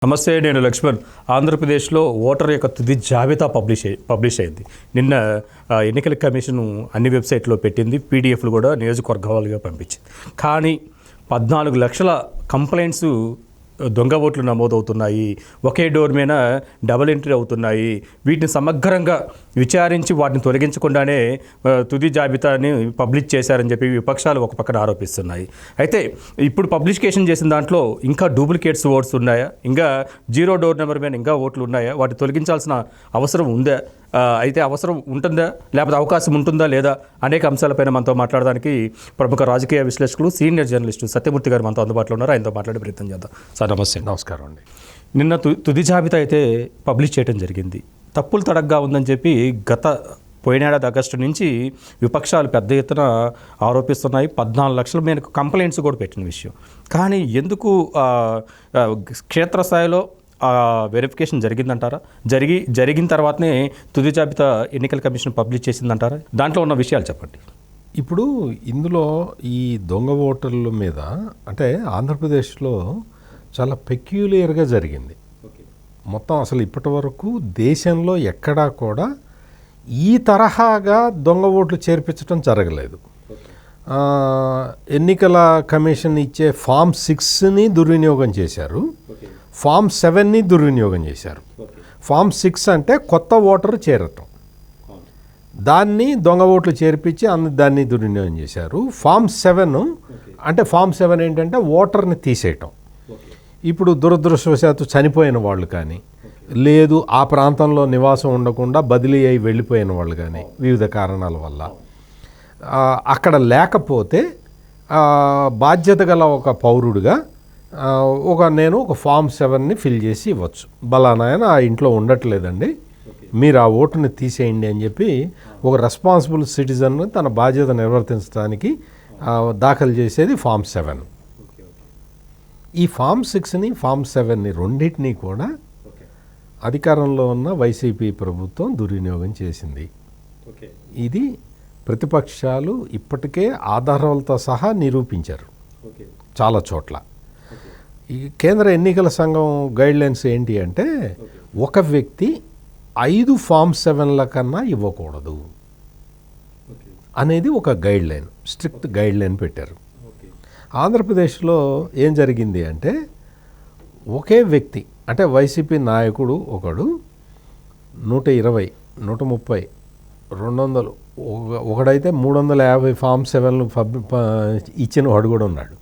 నమస్తే, నేను లక్ష్మణ్. ఆంధ్రప్రదేశ్లో ఓటర్ యొక్క తుది జాబితా పబ్లిష్ అయింది. నిన్న ఎన్నికల కమిషన్ అన్ని వెబ్సైట్లో పెట్టింది, పీడిఎఫ్లు కూడా నియోజకవర్గాలుగా పంపించింది. కానీ 14 లక్షల కంప్లైంట్స్ దొంగ ఓట్లు నమోదవుతున్నాయి, ఒకే డోర్ మీద డబుల్ ఎంట్రీ అవుతున్నాయి. వీటిని సమగ్రంగా విచారించి వాటిని తొలగించకుండానే తుది జాబితాని పబ్లిష్ చేశారని చెప్పి విపక్షాలు ఒక పక్కన ఆరోపిస్తున్నాయి. అయితే ఇప్పుడు పబ్లికేషన్ చేసిన దాంట్లో ఇంకా డూప్లికేట్స్ ఓట్స్ ఉన్నాయా, ఇంకా జీరో డోర్ నెంబర్ మీద ఇంకా ఓట్లు ఉన్నాయా, వాటిని తొలగించాల్సిన అవసరం ఉందా, అయితే అవసరం ఉంటుందా లేకపోతే అవకాశం ఉంటుందా లేదా అనేక అంశాలపైన మనతో మాట్లాడడానికి ప్రముఖ రాజకీయ విశ్లేషకులు, సీనియర్ జర్నలిస్టు సత్యమూర్తి గారు మనతో అందుబాటులో ఉన్నారు. ఆయనతో మాట్లాడే ప్రయత్నం చేద్దాం. సార్ నమస్తే. నమస్కారం అండి. నిన్న తుది జాబితా అయితే పబ్లిష్ చేయడం జరిగింది. తప్పులు తడగ్గా ఉందని చెప్పి పోయినేడాది ఆగస్టు నుంచి విపక్షాలు పెద్ద ఎత్తున ఆరోపిస్తున్నాయి. 14 లక్షల మేరకు కంప్లైంట్స్ కూడా పెట్టిన విషయం. కానీ ఎందుకు క్షేత్రస్థాయిలో వెరిఫికేషన్ జరిగిందంటారా? జరిగిన తర్వాతనే తుది జాబితా ఎన్నికల కమిషన్ పబ్లిష్ చేసిందంటారా? దాంట్లో ఉన్న విషయాలు చెప్పండి. ఇప్పుడు ఇందులో ఈ దొంగ ఓటర్ల మీద అంటే ఆంధ్రప్రదేశ్లో చాలా పెక్యులియర్గా జరిగింది. మొత్తం అసలు ఇప్పటి వరకు దేశంలో ఎక్కడా కూడా ఈ తరహాగా దొంగ ఓట్లు చేర్పించడం జరగలేదు. ఎన్నికల కమిషన్ ఇచ్చే ఫామ్ 6ని దుర్వినియోగం చేశారు, ఫామ్ 7ని దుర్వినియోగం చేశారు. ఫామ్ 6 అంటే కొత్త ఓటర్ చేరటం, దాన్ని దొంగ ఓట్లు చేర్పించి దాన్ని దుర్వినియోగం చేశారు. ఫామ్ 7 అంటే ఫామ్ 7 ఏంటంటే ఓటర్ని తీసేయటం. ఇప్పుడు దురదృష్టవశాత్తు చనిపోయిన వాళ్ళు కానీ, లేదు ఆ ప్రాంతంలో నివాసం ఉండకుండా బదిలీ అయి వెళ్ళిపోయిన వాళ్ళు కానీ వివిధ కారణాల వల్ల అక్కడ లేకపోతే బాధ్యత గల ఒక పౌరుడిగా నేను ఒక ఫామ్ 7ని ఫిల్ చేసి ఇవ్వచ్చు. బలానాయన ఆ ఇంట్లో ఉండట్లేదండి, మీరు ఆ ఓటుని తీసేయండి అని చెప్పి ఒక రెస్పాన్సిబుల్ సిటిజన్ తన బాధ్యత నిర్వర్తించడానికి దాఖలు చేసేది ఫామ్ 7. ఈ ఫామ్ 6ని ఫామ్ 7ని రెండింటినీ కూడా అధికారంలో ఉన్న వైసీపీ ప్రభుత్వం దుర్వినియోగం చేసింది. ఇది ప్రతిపక్షాలు ఇప్పటికే ఆధారాలతో సహా నిరూపించారు చాలా చోట్ల. ఈ కేంద్ర ఎన్నికల సంఘం గైడ్లైన్స్ ఏంటి అంటే ఒక వ్యక్తి 5 ఫామ్ 7ల కన్నా ఇవ్వకూడదు అనేది ఒక గైడ్లైన్, స్ట్రిక్ట్ గైడ్లైన్ పెట్టారు. ఆంధ్రప్రదేశ్లో ఏం జరిగింది అంటే ఒకే వ్యక్తి అంటే వైసీపీ నాయకుడు ఒకడు 120, 130, 200 ఒకడైతే 350 ఫామ్ 7లు ఇచ్చిన వాడు కూడా ఉన్నాడు.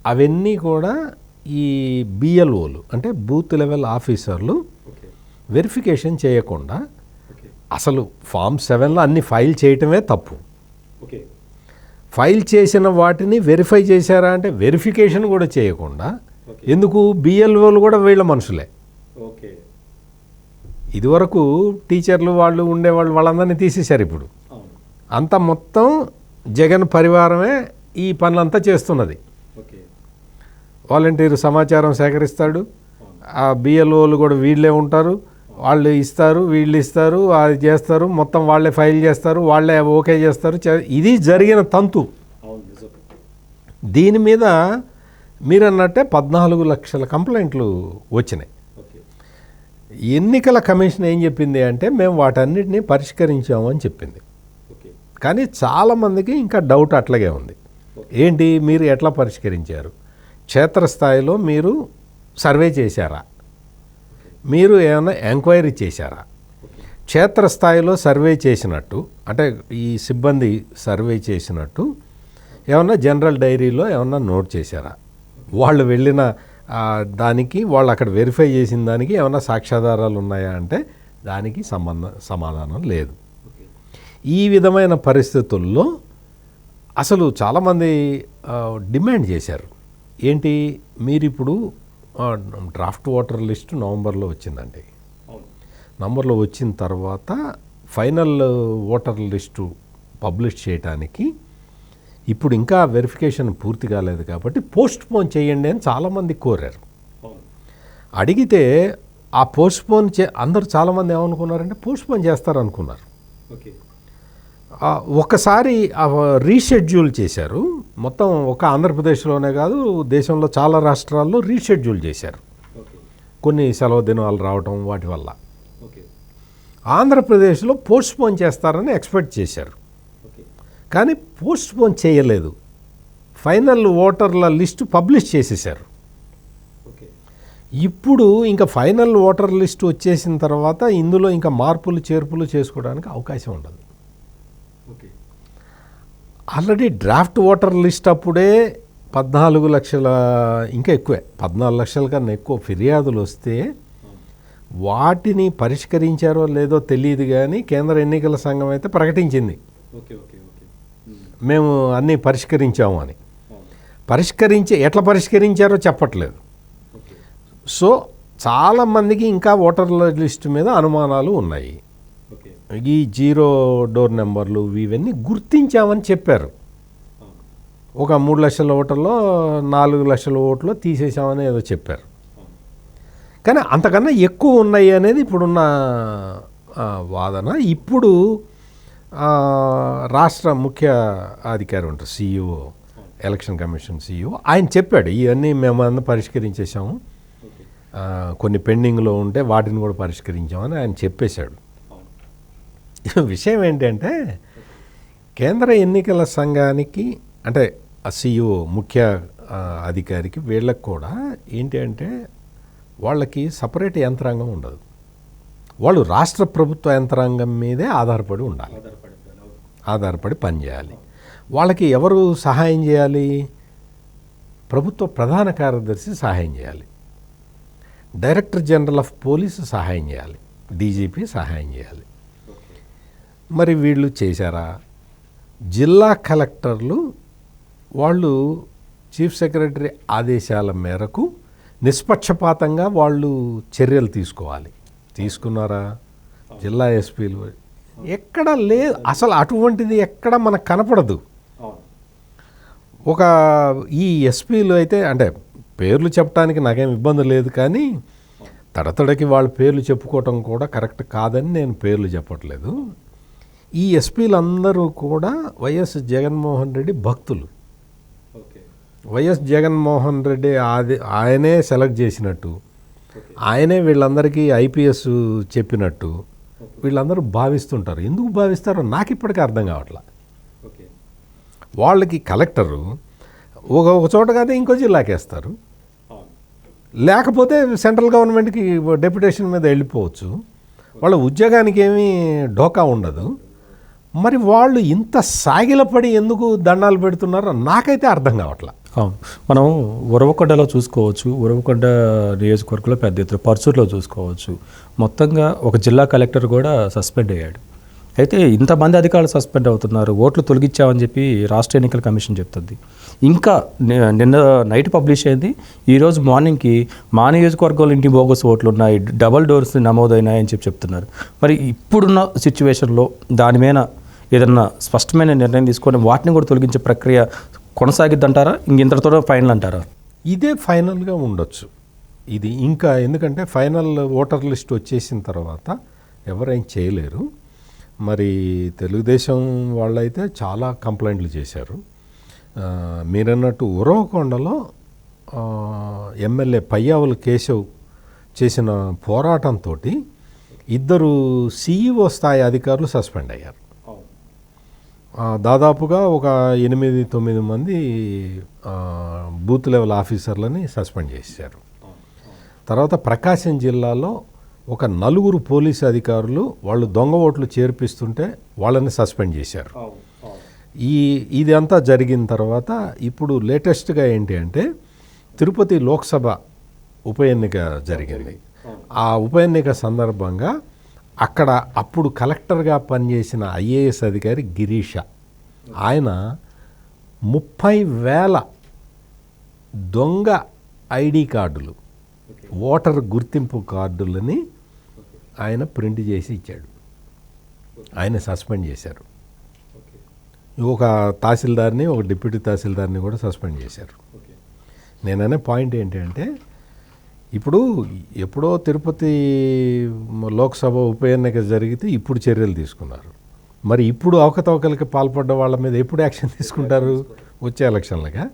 అవన్నీ కూడా ఈ బిఎల్ఓలు అంటే బూత్ లెవెల్ ఆఫీసర్లు వెరిఫికేషన్ చేయకుండా అసలు ఫామ్ 7లో అన్ని ఫైల్ చేయటమే తప్పు. ఫైల్ చేసిన వాటిని వెరిఫై చేశారా అంటే వెరిఫికేషన్ కూడా చేయకుండా, ఎందుకు బిఎల్ఓలు కూడా వీళ్ళ మనుషులే. ఇదివరకు టీచర్లు వాళ్ళు ఉండేవాళ్ళు వాళ్ళందరినీ తీసేశారు. ఇప్పుడు అంతా మొత్తం జగన్ పరివారమే ఈ పనులంతా చేస్తున్నది. వాలంటీర్ సమాచారం సేకరిస్తాడు, ఆ బిఎల్ఓలు కూడా వీళ్ళే ఉంటారు, వాళ్ళు ఇస్తారు, వీళ్ళు ఇస్తారు, అది చేస్తారు, మొత్తం వాళ్ళే ఫైల్ చేస్తారు, వాళ్ళే ఓకే చేస్తారు. ఇది జరిగిన తంతు. దీని మీద మీరన్నట్టే 14 లక్షల కంప్లైంట్లు వచ్చినాయి. ఎన్నికల కమిషన్ ఏం చెప్పింది అంటే మేము వాటన్నిటిని పరిష్కరించాము అని చెప్పింది. కానీ చాలామందికి ఇంకా డౌట్ అట్లాగే ఉంది. ఏంటి, మీరు ఎట్లా పరిష్కరించారు? క్షేత్రస్థాయిలో మీరు సర్వే చేశారా? మీరు ఏమైనా ఎంక్వైరీ చేశారా? క్షేత్రస్థాయిలో సర్వే చేసినట్టు అంటే ఈ సిబ్బంది సర్వే చేసినట్టు ఏమన్నా జనరల్ డైరీలో ఏమన్నా నోట్ చేశారా? వాళ్ళు వెళ్ళిన దానికి, వాళ్ళు అక్కడ వెరిఫై చేసిన దానికి ఏమన్నా సాక్ష్యాధారాలు ఉన్నాయా అంటే దానికి సమాధానం లేదు. ఈ విధమైన పరిస్థితుల్లో అసలు చాలామంది డిమాండ్ చేశారు. ఏంటి, మీరిప్పుడు డ్రాఫ్ట్ ఓటర్ లిస్టు నవంబర్లో వచ్చిందండి. నవంబర్లో వచ్చిన తర్వాత ఫైనల్ ఓటర్ లిస్టు పబ్లిష్ చేయడానికి ఇప్పుడు ఇంకా వెరిఫికేషన్ పూర్తి కాలేదు కాబట్టి పోస్ట్పోన్ చేయండి అని చాలామంది కోరారు. అడిగితే ఆ పోస్ట్పోన్ అందరూ చాలామంది ఏమనుకున్నారంటే పోస్ట్పోన్ చేస్తారనుకున్నారు. ఒకసారి రీషెడ్యూల్ చేశారు. మొత్తం ఒక ఆంధ్రప్రదేశ్లోనే కాదు, దేశంలో చాలా రాష్ట్రాల్లో రీషెడ్యూల్ చేశారు. కొన్ని సెలవు దినాలు రావటం వాటి వల్ల. ఆంధ్రప్రదేశ్లో పోస్ట్పోన్ చేస్తారని ఎక్స్పెక్ట్ చేశారు, కానీ పోస్ట్పోన్ చేయలేదు. ఫైనల్ ఓటర్ల లిస్టు పబ్లిష్ చేసేసారు. ఇప్పుడు ఇంకా ఫైనల్ ఓటర్ లిస్టు వచ్చేసిన తర్వాత ఇందులో ఇంకా మార్పులు చేర్పులు చేసుకోవడానికి అవకాశం ఉండదు. ఆల్రెడీ డ్రాఫ్ట్ ఓటర్ లిస్ట్ అప్పుడే 14 లక్షల, ఇంకా ఎక్కువే, 14 లక్షల కన్నా ఎక్కువ ఫిర్యాదులు వస్తే వాటిని పరిష్కరించారో లేదో తెలియదు, కానీ కేంద్ర ఎన్నికల సంఘం అయితే ప్రకటించింది మేము అన్నీ పరిష్కరించాము అని. ఎట్లా పరిష్కరించారో చెప్పట్లేదు. సో చాలామందికి ఇంకా ఓటర్ల లిస్టు మీద అనుమానాలు ఉన్నాయి. ఈ 0 డోర్ నెంబర్లు ఇవన్నీ గుర్తించామని చెప్పారు. ఒక 3 లక్షల ఓటర్లో 4 లక్షల ఓట్లు తీసేసామని ఏదో చెప్పారు, కానీ అంతకన్నా ఎక్కువ ఉన్నాయి అనేది ఇప్పుడున్న వాదన. ఇప్పుడు రాష్ట్ర ముఖ్య అధికారి ఉంటారు, CEO, ఎలక్షన్ కమిషన్ CEO, ఆయన చెప్పాడు ఇవన్నీ మేము అన్నీ పరిష్కరించేసాము, కొన్ని పెండింగ్లో ఉంటే వాటిని కూడా పరిష్కరించామని ఆయన చెప్పేశాడు. విషయం ఏంటంటే కేంద్ర ఎన్నికల సంఘానికి అంటే ఆ CEO ముఖ్య అధికారికి వీళ్ళకి కూడా ఏంటి అంటే వాళ్ళకి సపరేట్ యంత్రాంగం ఉండదు. వాళ్ళు రాష్ట్ర ప్రభుత్వ యంత్రాంగం మీదే ఆధారపడి ఉండాలి, ఆధారపడి పనిచేయాలి. వాళ్ళకి ఎవరు సహాయం చేయాలి? ప్రభుత్వ ప్రధాన కార్యదర్శి సహాయం చేయాలి, డైరెక్టర్ జనరల్ ఆఫ్ పోలీసు సహాయం చేయాలి, DGP సహాయం చేయాలి. మరి వీళ్ళు చేశారా? జిల్లా కలెక్టర్లు వాళ్ళు చీఫ్ సెక్రటరీ ఆదేశాల మేరకు నిష్పక్షపాతంగా వాళ్ళు చర్యలు తీసుకోవాలి. తీసుకున్నారా? జిల్లా ఎస్పీలు ఎక్కడ లేదు, అసలు అటువంటిది ఎక్కడ మనకు కనపడదు. ఈ ఎస్పీలు అయితే అంటే పేర్లు చెప్పడానికి నాకేం ఇబ్బంది లేదు, కానీ తడతడకి వాళ్ళ పేర్లు చెప్పుకోవటం కూడా కరెక్ట్ కాదని నేను పేర్లు చెప్పట్లేదు. ఈ ఎస్పీలందరూ కూడా వైఎస్ జగన్మోహన్ రెడ్డి భక్తులు. వైఎస్ జగన్మోహన్ రెడ్డి ఆయనే సెలెక్ట్ చేసినట్టు, ఆయనే వీళ్ళందరికీ IPS చెప్పినట్టు వీళ్ళందరూ భావిస్తుంటారు. ఎందుకు భావిస్తారో నాకు ఇప్పటికీ అర్థం కావట్లా. వాళ్ళకి కలెక్టరు ఒక చోట కాదే ఇంకో జిల్లాకేస్తారు, లేకపోతే సెంట్రల్ గవర్నమెంట్కి డెప్యుటేషన్ మీద వెళ్ళిపోవచ్చు. వాళ్ళ ఉద్యోగానికి ఏమీ ఢోకా ఉండదు. మరి వాళ్ళు ఇంత సాగిలపడి ఎందుకు దండాలు పెడుతున్నారో నాకైతే అర్థం కావట్లా. మనం ఉరవకొండలో చూసుకోవచ్చు, ఉరవకొండ నియోజకవర్గంలో పెద్ద ఎత్తున పర్చూరులో చూసుకోవచ్చు. మొత్తంగా ఒక జిల్లా కలెక్టర్ కూడా సస్పెండ్ అయ్యాడు. అయితే ఇంతమంది అధికారులు సస్పెండ్ అవుతున్నారు, ఓట్లు తొలగించామని చెప్పి రాష్ట్ర ఎన్నికల కమిషన్ చెప్తుంది. ఇంకా నిన్న నైట్ పబ్లిష్ అయింది, ఈరోజు మార్నింగ్కి మా నియోజకవర్గంలో ఇంటి బోగస్ ఓట్లు ఉన్నాయి, డబల్ డోర్స్ నమోదైనాయని చెప్తున్నారు. మరి ఇప్పుడున్న సిచ్యువేషన్లో దాని మీద ఏదన్నా స్పష్టమైన నిర్ణయం తీసుకొని వాటిని కూడా తొలగించే ప్రక్రియ కొనసాగిద్దంటారా? ఇంతటితో ఫైనల్ అంటారా? ఇదే ఫైనల్గా ఉండొచ్చు ఇది. ఇంకా ఎందుకంటే ఫైనల్ ఓటర్ లిస్ట్ వచ్చేసిన తర్వాత ఎవరేం చేయలేరు. మరి తెలుగుదేశం వాళ్ళైతే చాలా కంప్లైంట్లు చేశారు. మీరన్నట్టు ఉరవకొండలో ఎమ్మెల్యే పయ్యావుల కేశవ్ చేసిన పోరాటంతో 2 CEO స్థాయి అధికారులు సస్పెండ్ అయ్యారు. దాదాపుగా ఒక 8-9 మంది బూత్ లెవెల్ ఆఫీసర్లని సస్పెండ్ చేశారు. తర్వాత ప్రకాశం జిల్లాలో ఒక 4 పోలీసు అధికారులు వాళ్ళు దొంగ ఓట్లు చేర్పిస్తుంటే వాళ్ళని సస్పెండ్ చేశారు. ఇది అంతా జరిగిన తర్వాత ఇప్పుడు లేటెస్ట్గా ఏంటి అంటే తిరుపతి లోక్సభ ఉప ఎన్నిక జరిగింది. ఆ ఉప ఎన్నిక సందర్భంగా అక్కడ అప్పుడు కలెక్టర్గా పనిచేసిన IAS అధికారి గిరీష, ఆయన 30,000 దొంగ ID కార్డులు, ఓటర్ గుర్తింపు కార్డులని ఆయన ప్రింట్ చేసి ఇచ్చాడు. ఆయన సస్పెండ్ చేశారు. ఒక తహసీల్దార్ని, ఒక డిప్యూటీ తహసీల్దార్ని కూడా సస్పెండ్ చేశారు. నేననే పాయింట్ ఏంటంటే ఇప్పుడు ఎప్పుడో తిరుపతి లోక్సభ ఉప ఎన్నిక జరిగితే ఇప్పుడు చర్యలు తీసుకున్నారు. మరి ఇప్పుడు అవకతవకలకి పాల్పడ్డ వాళ్ళ మీద ఎప్పుడు యాక్షన్ తీసుకుంటారు? వచ్చే ఎలక్షన్లుగా?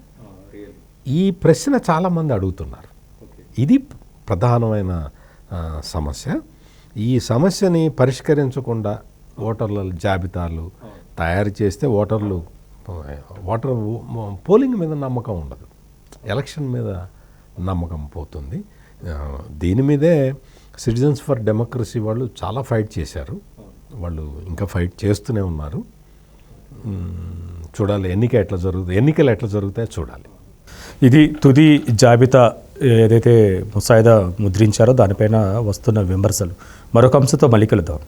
ఈ ప్రశ్న చాలామంది అడుగుతున్నారు. ఇది ప్రధానమైన సమస్య. ఈ సమస్యని పరిష్కరించకుండా ఓటర్ల జాబితాలు తయారు చేస్తే ఓటర్ పోలింగ్ మీద నమ్మకం ఉండదు, ఎలక్షన్ మీద నమ్మకం పోతుంది. దీని మీదే సిటిజన్స్ ఫర్ డెమోక్రసీ వాళ్ళు చాలా ఫైట్ చేశారు, వాళ్ళు ఇంకా ఫైట్ చేస్తూనే ఉన్నారు. చూడాలి ఎన్నికలు ఎట్లా జరుగుతాయో చూడాలి. ఇది తుది జాబితా ఏదైతే ముసాయిదా ముద్రించారో దానిపైన వస్తున్న విమర్శలు. మరొక అంశంతో మళ్ళీ కలుద్దాం.